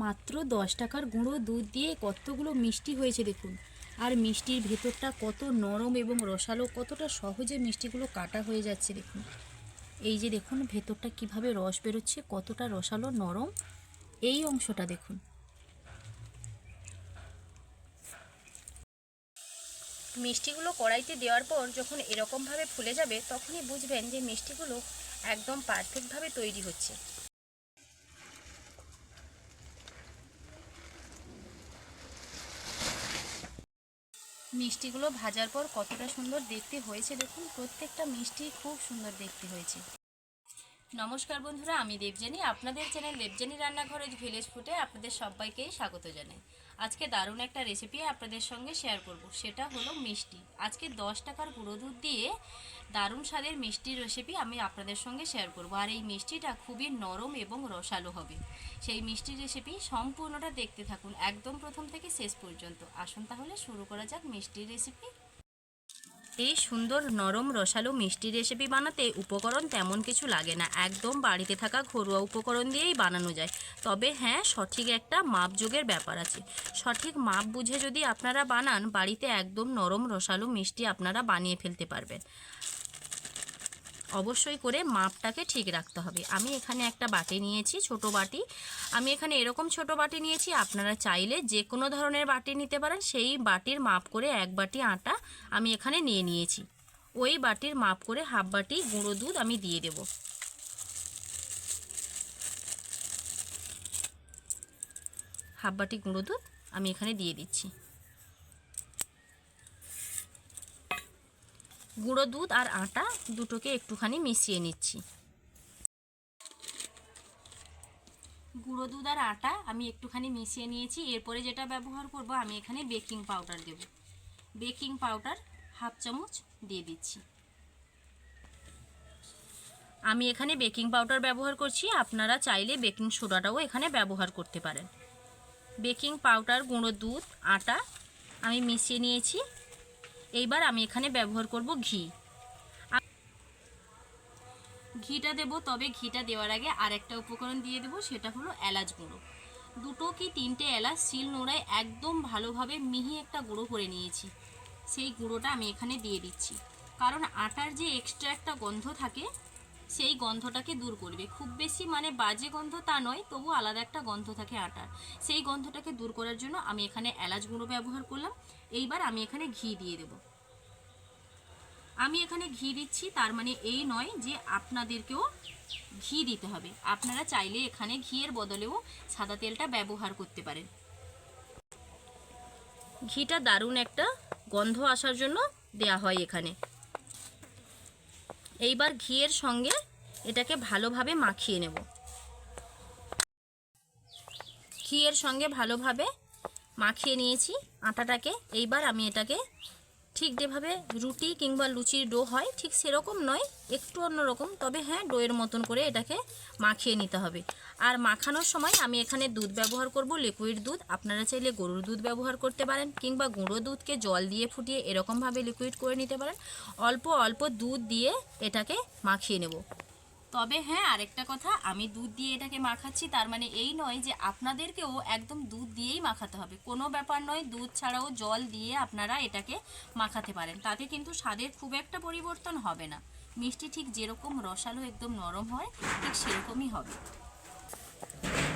মাত্র 10 টাকার গুঁড়ো দুধ দিয়ে কতগুলো মিষ্টি হয়েছে দেখুন। আর মিষ্টির ভেতরটা কত নরম এবং রসালো, কতটা সহজে মিষ্টিগুলো কাটা হয়ে যাচ্ছে দেখুন। এই যে দেখুন ভেতরটা কিভাবে রস বেরোচ্ছে, কতটা রসালো নরম এই অংশটা দেখুন। মিষ্টিগুলো কড়াইতে দেওয়ার পর যখন এরকমভাবে ফুলে যাবে তখনই বুঝবেন যে মিষ্টিগুলো একদম পারফেক্টভাবে তৈরি হচ্ছে। মিষ্টিগুলো ভাজার পর কতটা সুন্দর দেখতে হয়েছে দেখুন, প্রত্যেকটা মিষ্টি খুব সুন্দর দেখতে হয়েছে। নমস্কার বন্ধুরা, আমি দেবযানী, আপনাদের চ্যানেল দেবযানী রান্নাঘরে ভিলেজ ফুডে আপনাদের সবাইকেই স্বাগত জানাই। আজকে দারুণ একটা রেসিপি আপনাদের সঙ্গে শেয়ার করব, সেটা হলো মিষ্টি। আজকে 10 টাকার গুঁড়ো দুধ দিয়ে দারুণ স্বাদের মিষ্টির রেসিপি আমি আপনাদের সঙ্গে শেয়ার করব। আর এই মিষ্টিটা খুবই নরম এবং রসালো হবে। সেই মিষ্টির রেসিপি সম্পূর্ণটা দেখতে থাকুন একদম প্রথম থেকে শেষ পর্যন্ত। আসুন তাহলে শুরু করা যাক মিষ্টির রেসিপি। এই সুন্দর নরম রসালো মিষ্টি রেসিপি বানাতে উপকরণ তেমন কিছু লাগে না, একদম বাড়িতে থাকা ঘরোয়া উপকরণ দিয়েই বানানো যায়। তবে হ্যাঁ, সঠিক একটা মাপযোগের ব্যাপার আছে। সঠিক মাপ বুঝে যদি আপনারা বানান, বাড়িতে একদম নরম রসালো মিষ্টি আপনারা বানিয়ে ফেলতে পারবেন। অবশ্যই করে মাপটাকে ঠিক রাখতে হবে। আমি এখানে একটা বাটি নিয়েছি, ছোট বাটি। আমি এখানে এরকম ছোট বাটি নিয়েছি, আপনারা চাইলে যে কোনো ধরনের বাটি নিতে পারেন। সেই বাটির মাপ করে 1 বাটি আটা আমি এখানে নিয়ে নিয়েছি। ওই বাটির মাপ করে হাফ বাটি গুঁড়ো দুধ আমি দিয়ে দেব। হাফ বাটি গুঁড়ো দুধ আমি এখানে দিয়ে দিচ্ছি। গুঁড়ো দুধ আর আটা দুটোকে একটুখানি মিশিয়ে নিচ্ছি। গুঁড়ো দুধ আর আটা আমি একটুখানি মিশিয়ে নিয়েছি। এরপরে যেটা ব্যবহার করব, আমি এখানে বেকিং পাউডার দেব। বেকিং পাউডার হাফ চামচ দিয়ে দিচ্ছি। আমি এখানে বেকিং পাউডার ব্যবহার করছি, আপনারা চাইলে বেকিং সোডাটাও এখানে ব্যবহার করতে পারেন। বেকিং পাউডার, গুঁড়ো দুধ, আটা আমি মিশিয়ে নিয়েছি। এইবার আমি এখানে ব্যবহার করব ঘি। ঘিটা দেব, তবে ঘিটা দেওয়ার আগে আরেকটা উপকরণ দিয়ে দেব, সেটা হলো এলাচ গুঁড়ো। 2 কি 3টে এলাচ শিল নোড়ায় একদম ভালোভাবে মিহি একটা গুঁড়ো করে নিয়েছি। সেই গুঁড়োটা আমি এখানে দিয়ে দিচ্ছি, কারণ আটার যে এক্সট্রা একটা গন্ধ থাকে সেই গন্ধটাকে দূর করবে। খুব বেশি মানে বাজে গন্ধ তা নয়, তবু আলাদা একটা গন্ধ থাকে আটার, সেই গন্ধটাকে দূর করার জন্য আমি এখানে এলাচ গুঁড়ো ব্যবহার করলাম। এইবার আমি এখানে ঘি দিয়ে দেব। আমি এখানে ঘি দিচ্ছি, তার মানে এই নয় যে আপনাদেরকেও ঘি দিতে হবে। আপনারা চাইলে এখানে ঘিয়ের বদলেও সাদা তেলটা ব্যবহার করতে পারেন। ঘিটা দারুণ একটা গন্ধ আসার জন্য দেয়া হয় এখানে। এইবার ঘিয়ের সঙ্গে এটাকে ভালোভাবে মাখিয়ে নেব। ঘিয়ের সঙ্গে ভালোভাবে মাখিয়ে নিয়েছি আটাটাকে। এইবার আমি এটাকে ঠিক যেভাবে রুটি কিংবা লুচির ডো হয় ঠিক সেরকম নয়, একটু অন্যরকম, তবে হ্যাঁ ডোয়ের মতন করে এটাকে মাখিয়ে নিতে হবে। আর মাখানোর সময় আমি এখানে দুধ ব্যবহার করব, লিকুইড দুধ। আপনারা চাইলে গরুর দুধ ব্যবহার করতে পারেন, কিংবা গুঁড়ো দুধকে জল দিয়ে ফুটিয়ে এরকমভাবে লিকুইড করে নিতে পারেন। অল্প অল্প দুধ দিয়ে এটাকে মাখিয়ে নেব। তবে হ্যাঁ, আরেকটা কথা, আমি দুধ দিয়ে এটাকে মাখাচ্ছি তার মানে এই নয় যে আপনাদেরকেও একদম দুধ দিয়েই মাখাতে হবে, কোনো ব্যাপার নয়। দুধ ছাড়াও জল দিয়ে আপনারা এটাকে মাখাতে পারেন, তাতে কিন্তু স্বাদের খুব একটা পরিবর্তন হবে না। মিষ্টি ঠিক যেরকম রসালো একদম নরম হয় ঠিক সেরকমই হবে।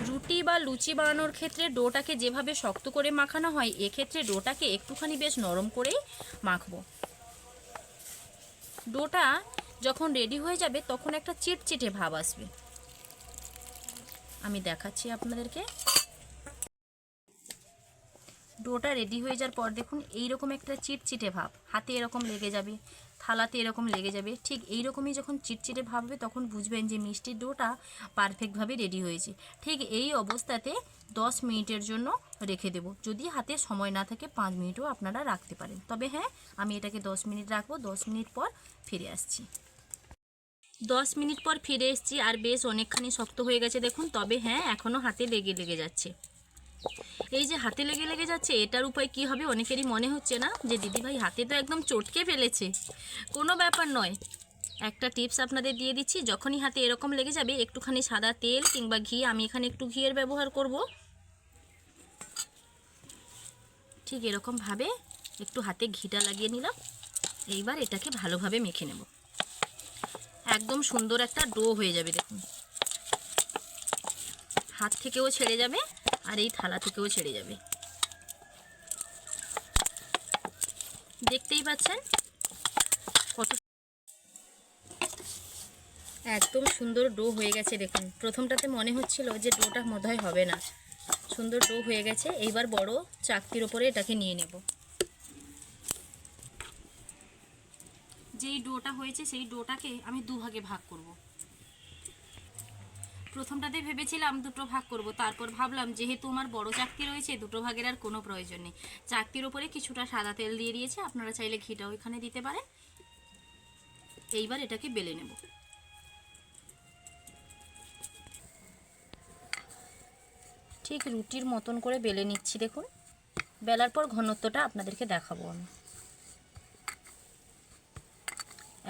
রুটি বা লুচি বানানোর ক্ষেত্রে ডোটাকে যেভাবে শক্ত করে মাখানো হয়, এক্ষেত্রে ডোটাকে একটুখানি বেশ নরম করেই মাখবো। ডোটা যখন রেডি হয়ে যাবে তখন একটা চিটচিটে ভাব আসবে। আমি দেখাচ্ছি আপনাদেরকে। ডোটা রেডি হয়ে যাওয়ার পর দেখুন এইরকম একটা চিটচিটে ভাব, হাতে এরকম লেগে যাবে, থালাতে এরকম লেগে যাবে। ঠিক এইরকমই যখন চিটচিটে ভাব হবে তখন বুঝবেন যে মিষ্টির ডোটা পারফেক্টভাবে রেডি হয়েছে। ঠিক এই অবস্থাতে 10 মিনিটের জন্য রেখে দেব। যদি হাতে সময় না থাকে 5 মিনিটও আপনারা রাখতে পারেন। তবে হ্যাঁ, আমি এটাকে 10 মিনিট রাখবো। 10 মিনিট পর ফিরে আসছি। 10 মিনিট পর ফিরে এসেছি, আর বেশ অনেকখানি শক্ত হয়ে গেছে দেখুন। তবে হ্যাঁ, এখনও হাতে লেগে যাচ্ছে। এই যে হাতে লেগে যাচ্ছে, এটার উপায় কি হবে অনেকেরই মনে হচ্ছে না যে দিদিভাই হাতে তো একদম চটকে ফেলেছে। কোনো ব্যাপার নয়, একটা টিপস আপনাদের দিয়ে দিচ্ছি। যখনই হাতে এরকম লেগে যাবে একটুখানি সাদা তেল কিংবা ঘি, আমি এখানে একটু ঘিয়ের ব্যবহার করব, ঠিক এরকমভাবে একটু হাতে ঘিটা লাগিয়ে নিলাম। এইবার এটাকে ভালোভাবে মেখে নেব। একদম সুন্দর একটা ডো হয়ে যাবে দেখুন। হাত থেকেও ছেড়ে যাবে আর এই থালা থেকেও ছেড়ে যাবে। দেখতেই পাচ্ছেন কত একদম সুন্দর ডো হয়ে গেছে দেখুন। প্রথমটাতে মনে হচ্ছিল যে ডোটা বোধহয় হবে না, সুন্দর ডো হয়ে গেছে। এইবার বড় চাকতির ওপরে এটাকে নিয়ে নেব। যেই ডোটা হয়েছে সেই ডোটাকে আমি দুভাগে ভাগ করব। প্রথমটাতে ভেবেছিলাম দুটো ভাগ করব, তারপর ভাবলাম যেহেতু আমার বড় চাকতি রয়েছে দুটো ভাগের আর কোনো প্রয়োজন নেই। চাকতির ওপরে কিছুটা সাদা তেল দিয়ে দিয়েছি, আপনারা চাইলে ঘিটাও এখানে দিতে পারেন। এইবার এটাকে বেলে নেব। ঠিক রুটির মতন করে বেলে নিচ্ছি দেখুন। বেলার পর ঘনত্বটা আপনাদেরকে দেখাবো আমি।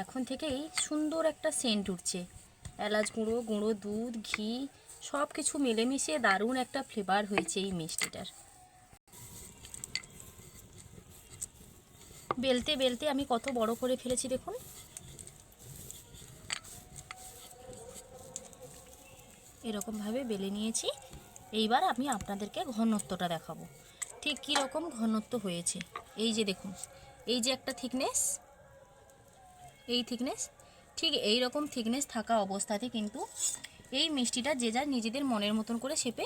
এখন থেকেই সুন্দর একটা সেন্ট উঠছে। এলাচ গুঁড়ো, গুঁড়ো দুধ, ঘি সব কিছু মিলেমিশে দারুণ একটা ফ্লেভার হয়েছে এই মিষ্টিটার। বেলতে বেলতে আমি কত বড় করে ফেলেছি দেখুন। এরকমভাবে বেলে নিয়েছি। এইবার আমি আপনাদেরকে ঘনত্বটা দেখাবো ঠিক কী রকম ঘনত্ব হয়েছে। এই যে দেখুন, এই যে একটা থিকনেস, এই থিকনেস, ঠিক এই রকম থিকনেস থাকা অবস্থাতে কিন্তু এই মিষ্টিটা যে যার নিজেদের মনের মতন করে শেপে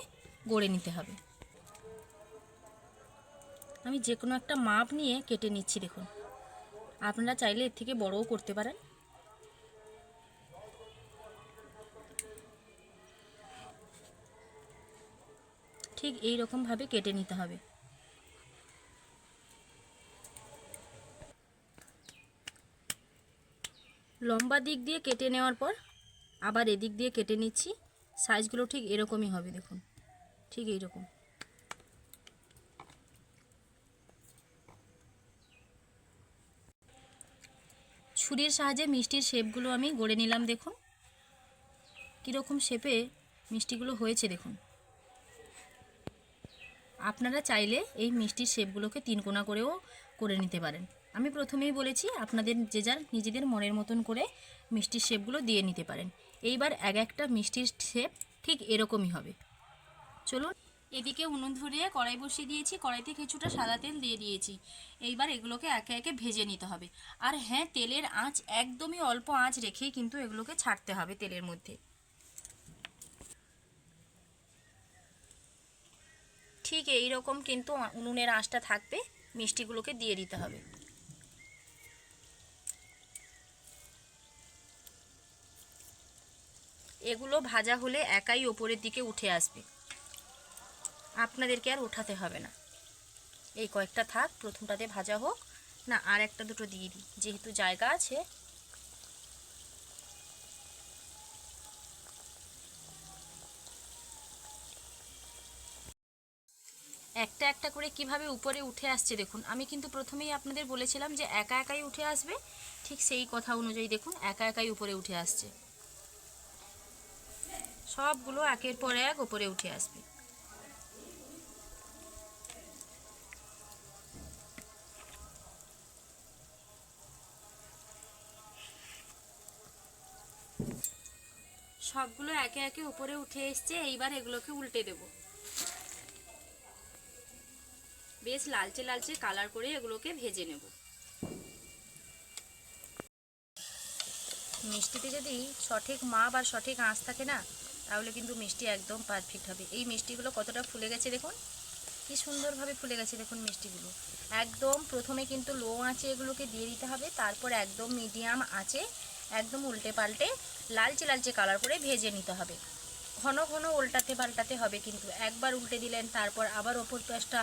গড়ে নিতে হবে। আমি যে কোনো একটা মাপ নিয়ে কেটে নিচ্ছি দেখুন। আপনারা চাইলে এর থেকে বড়ও করতে পারেন। ঠিক এই রকমভাবে কেটে নিতে হবে। লম্বা দিক দিয়ে কেটে নেওয়ার পর আবার এদিক দিয়ে কেটে নিচ্ছি। সাইজগুলো ঠিক এরকমই হবে দেখুন, ঠিক এইরকম। ছুরির সাহায্যে মিষ্টির শেপগুলো আমি গড়ে নিলাম দেখুন কীরকম শেপে মিষ্টিগুলো হয়েছে দেখুন। আপনারা চাইলে এই মিষ্টির শেপগুলোকে তিনকোনা করেও করে নিতে পারেন। আমি প্রথমেই বলেছি আপনাদের যে যার নিজেদের মনের মতন করে মিষ্টির শেপগুলো দিয়ে নিতে পারেন। এইবার এক একটা মিষ্টির শেপ ঠিক এরকমই হবে। চলুন, এদিকে উনুন ধরিয়ে কড়াই বসিয়ে দিয়েছি, কড়াইতে কিছুটা সাদা তেল দিয়ে দিয়েছি। এইবার এগুলোকে একে একে ভেজে নিতে হবে। আর হ্যাঁ, তেলের আঁচ একদমই অল্প আঁচ রেখেই কিন্তু এগুলোকে ছাড়তে হবে তেলের মধ্যে। ঠিক এই রকম কিন্তু উনুনের আঁচটা থাকবে। মিষ্টিগুলোকে দিয়ে দিতে হবে। এগুলো ভাজা হলে একাই ওপরের দিকে উঠে আসবে, আপনাদেরকে আর ওঠাতে হবে না। এই কয়েকটা থাক, প্রথমটাতে ভাজা হোক। না, আর একটা দুটো দিয়ে দিই যেহেতু জায়গা আছে। একটা একটা করে কিভাবে উপরে উঠে আসছে দেখুন। আমি কিন্তু প্রথমেই আপনাদের বলেছিলাম যে একা একাই উঠে আসবে, ঠিক সেই কথা অনুযায়ী দেখুন একা একাই উপরে উঠে আসছে। সবগুলো একের পর এক উপরে উঠে আসবে। সবগুলো একে একে উপরে উঠে এসছে। এইবার এগুলোকে উল্টে দেব। বেশ লালচে লালচে কালার করে এগুলোকে ভেজে নেব। মিষ্টিতে যদি সঠিক মাপ আর সঠিক আঁচ থাকে না, তাহলে কিন্তু মিষ্টি একদম পারফেক্ট হবে। এই মিষ্টিগুলো কতটা ফুলে গেছে দেখুন, কি সুন্দরভাবে ফুলে গেছে দেখুন মিষ্টিগুলো। একদম প্রথমে কিন্তু লো আঁচে এগুলোকে দিয়ে দিতে হবে, তারপর একদম মিডিয়াম আঁচে একদম উল্টে পাল্টে লালচে লালচে কালার করে ভেজে নিতে হবে। ঘন ঘন উল্টাতে পাল্টাতে হবে, কিন্তু একবার উল্টে দিলেন তারপর আবার ওপর পাশটা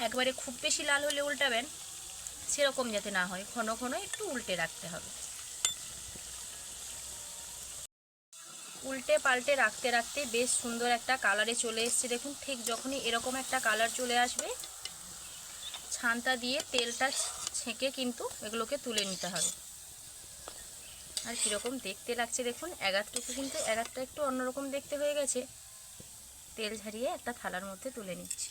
একবারে খুব বেশি লাল হলে উল্টাবেন, সেরকম যাতে না হয়। ঘন ঘন একটু উল্টে রাখতে হবে। উল্টে পাল্টে রাখতে রাখতে বেশ সুন্দর একটা কালারে চলে এসছে দেখুন। ঠিক যখনই এরকম একটা কালার চলে আসবে, ছানটা দিয়ে তেলটা ছেঁকে কিন্তু এগুলোকে তুলে নিতে হবে। আর কীরকম দেখতে লাগছে দেখুন, এগারটুকু কিন্তু এগারটা একটু অন্যরকম দেখতে হয়ে গেছে। তেল ঝারিয়ে একটা থালার মধ্যে তুলে নিচ্ছি।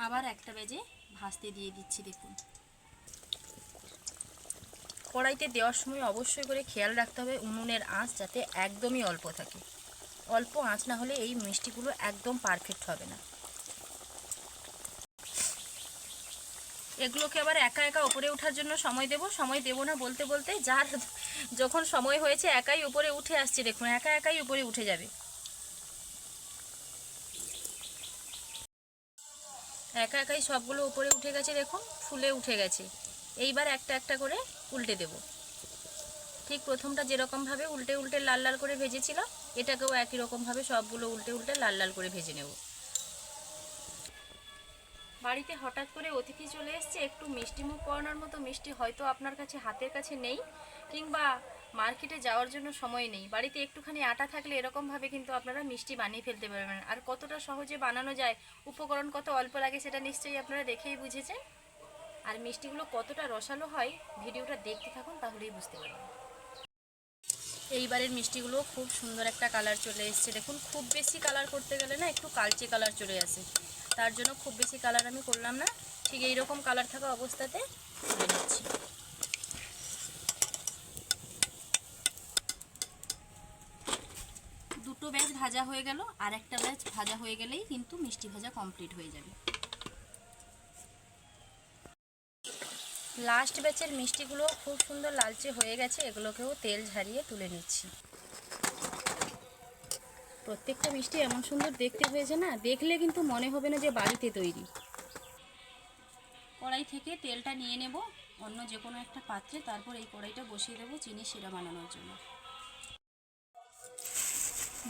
আবার একটা বেজে ভাজতে দিয়ে দিচ্ছি। দেখুন, কড়াইতে দেওয়ার সময় অবশ্যই করে খেয়াল রাখতে হবে উনুনের আঁচ যাতে একদমই অল্প থাকে। অল্প আঁচ না হলে এই মিষ্টিগুলো একদম পারফেক্ট হবে না। এগুলোকে আবার একা একা উপরে ওঠার জন্য সময় দেব না বলতে বলতে যার যখন সময় হয়েছে একাই উপরে উঠে আসছে। দেখুন, একা একাই উপরে উঠে যাবে। একা একাই সবগুলো উপরে উঠে গেছে, দেখুন ফুলে উঠে গেছে। এইবার একটা একটা করে উল্টে দেব। ঠিক প্রথমটা যেরকমভাবে উল্টে উল্টে লাল লাল করে ভেজেছিলাম, এটাকেও একই রকমভাবে সবগুলো উল্টে উল্টে লাল লাল করে ভেজে নেব। বাড়িতে হঠাৎ করে অতিথি চলে এসছে, একটু মিষ্টি মুখ করানোর মতো মিষ্টি হয়তো আপনার কাছে হাতের কাছে নেই, কিংবা মার্কেটে যাওয়ার জন্য সময় নেই। বাড়িতে একটুখানি আটা থাকলে এরকমভাবে কিন্তু আপনারা মিষ্টি বানিয়ে ফেলতে পারবেন। আর কতটা সহজে বানানো যায়, উপকরণ কত অল্প লাগে সেটা নিশ্চয়ই আপনারা দেখেই বুঝেছেন। আর মিষ্টিগুলো কতটা রসালো হয় ভিডিওটা দেখতে থাকুন, তাহলেই বুঝতে পারবেন। এইবারের মিষ্টিগুলো খুব সুন্দর একটা কালার চলে এসছে। দেখুন, খুব বেশি কালার করতে গেলে না একটু কালচে কালার চলে আসে, তার জন্য খুব বেশি কালার আমি করলাম না। ঠিক এইরকম কালার থাকা অবস্থাতে তুলে নিচ্ছি। দুটো ব্যাচ ভাজা হয়ে গেল, আর একটা ব্যাচ ভাজা হয়ে গেলেই কিন্তু মিষ্টি ভাজা কমপ্লিট হয়ে যাবে। লাস্ট ব্যাচের মিষ্টিগুলো খুব সুন্দর লালচে হয়ে গেছে, এগুলোকেও তেল ঝারিয়ে তুলে নিচ্ছি। প্রত্যেকটা মিষ্টি এমন সুন্দর দেখতে হয়েছে না, দেখলে কিন্তু মনে হবে না যে বাড়িতে তৈরি। কড়াই থেকে তেলটা নিয়ে নেব অন্য যে কোনো একটা পাত্রে, তারপর এই কড়াইটা বসিয়ে দেবো চিনি শিরা বানানোর জন্য।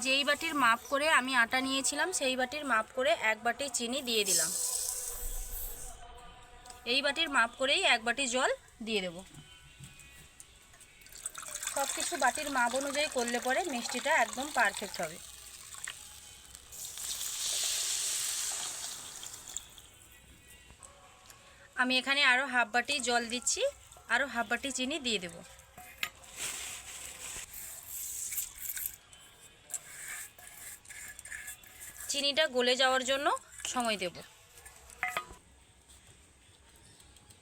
যেই বাটির মাপ করে আমি আটা নিয়েছিলাম সেই বাটির মাপ করে 1 বাটি চিনি দিয়ে দিলাম। এই বাটির মাপ করেই 1 বাটি জল দিয়ে দেব। সব কিছু বাটির মাপ অনুযায়ী করলে পরে মিষ্টিটা একদম পারফেক্ট হবে। আমি এখানে আরও হাফ বাটি জল দিচ্ছি, আরও হাফ বাটি চিনি দিয়ে দেব। চিনিটা গলে যাওয়ার জন্য সময় দেব।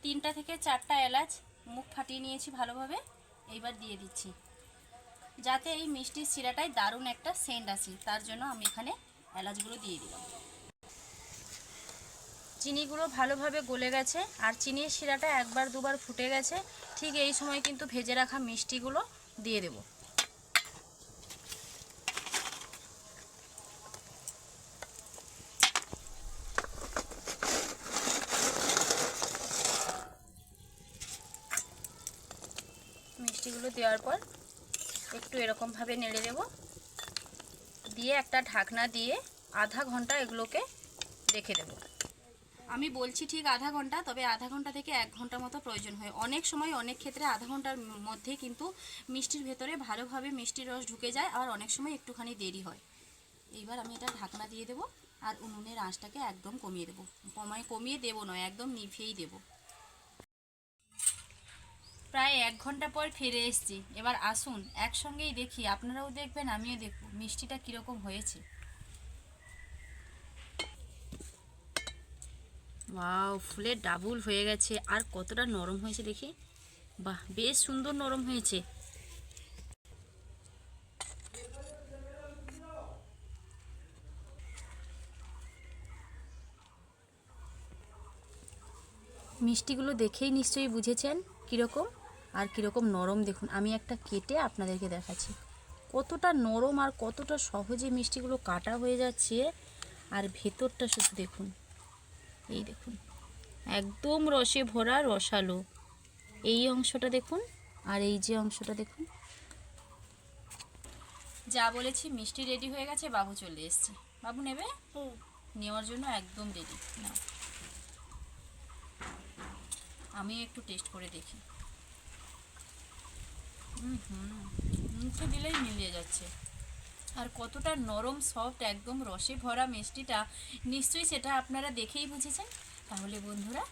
3টা থেকে 4টা এলাচ মুখ ফাটিয়ে নিয়েছি ভালোভাবে, এইবার দিয়ে দিচ্ছি। যাতে এই মিষ্টির শিরাটায় দারুণ একটা সেন্ট আসে, তার জন্য আমি এখানে এলাচগুলো দিয়ে দিলাম। চিনিগুলো ভালোভাবে গলে গেছে আর চিনির শিরাটা একবার দুবার ফুটে গেছে। ঠিক এই সময় কিন্তু ভেজে রাখা মিষ্টিগুলো দিয়ে দেব। মিষ্টিগুলো দেওয়ার পর একটু এরকমভাবে নেড়ে দেব, দিয়ে একটা ঢাকনা দিয়ে আধা ঘন্টা এগুলোকে রেখে দেব। আমি বলছি ঠিক আধা ঘন্টা, তবে আধা ঘন্টা থেকে 1 ঘন্টা মতো প্রয়োজন হয়। অনেক সময় অনেক ক্ষেত্রে আধা ঘন্টার মধ্যে কিন্তু মিষ্টির ভেতরে ভালোভাবে মিষ্টির রস ঢুকে যায়, আর অনেক সময় একটুখানি দেরি হয়। এইবার আমি এটা ঢাকনা দিয়ে দেব আর উনুনের আঁচটাকে একদম কমিয়ে দেবো। কমিয়ে দেবো নয়, একদম নিভিয়েই দেব। প্রায় 1 ঘন্টা পর ফিরে এসেছি। এবার আসুন একসঙ্গেই দেখি, আপনারাও দেখবেন আমিও দেখব মিষ্টিটা কীরকম হয়েছে। ওয়াও, ফুলে ডাবল হয়ে গেছে। আর কতটা নরম হয়েছে দেখি, বাহ বেশ সুন্দর নরম হয়েছে। মিষ্টিগুলো দেখেই নিশ্চয়ই বুঝেছেন কীরকম আর কীরকম নরম। দেখুন, আমি একটা কেটে আপনাদেরকে দেখাচ্ছি কতটা নরম আর কতটা সহজে মিষ্টিগুলো কাটা হয়ে যাচ্ছে। আর ভেতরটা শুধু দেখুন, এই দেখুন একদম রসে ভরা রসালো। এই অংশটা দেখুন আর এই যে অংশটা দেখুন। যা বলেছি মিষ্টি রেডি হয়ে গেছে, বাবু চলে এসছে। বাবু নেবে? নেওয়ার জন্য একদম রেডি। না, আমি একটু টেস্ট করে দেখি। মুখে দিলেই মিলিয়ে যাচ্ছে। আর কতটা নরম সফট, একদম রসে ভরা মিষ্টিটা, নিশ্চয়ই সেটা আপনারা দেখেই বুঝেছেন। তাহলে বন্ধুরা,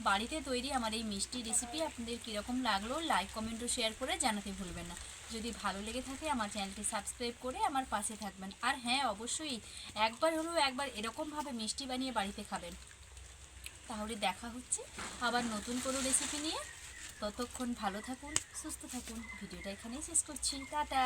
বাড়িতে তৈরি আমার এই মিষ্টি রেসিপি আপনাদের কীরকম লাগলো লাইক কমেন্ট ও শেয়ার করে জানাতে ভুলবেন না। যদি ভালো লেগে থাকে আমার চ্যানেলটি সাবস্ক্রাইব করে আমার পাশে থাকবেন। আর হ্যাঁ, অবশ্যই একবার এরকমভাবে মিষ্টি বানিয়ে বাড়িতে খাবেন। তাহলে দেখা হচ্ছে আবার নতুন কোনো রেসিপি নিয়ে। ততক্ষণ ভালো থাকুন, সুস্থ থাকুন। ভিডিওটা এখানেই শেষ করছি। টাটা।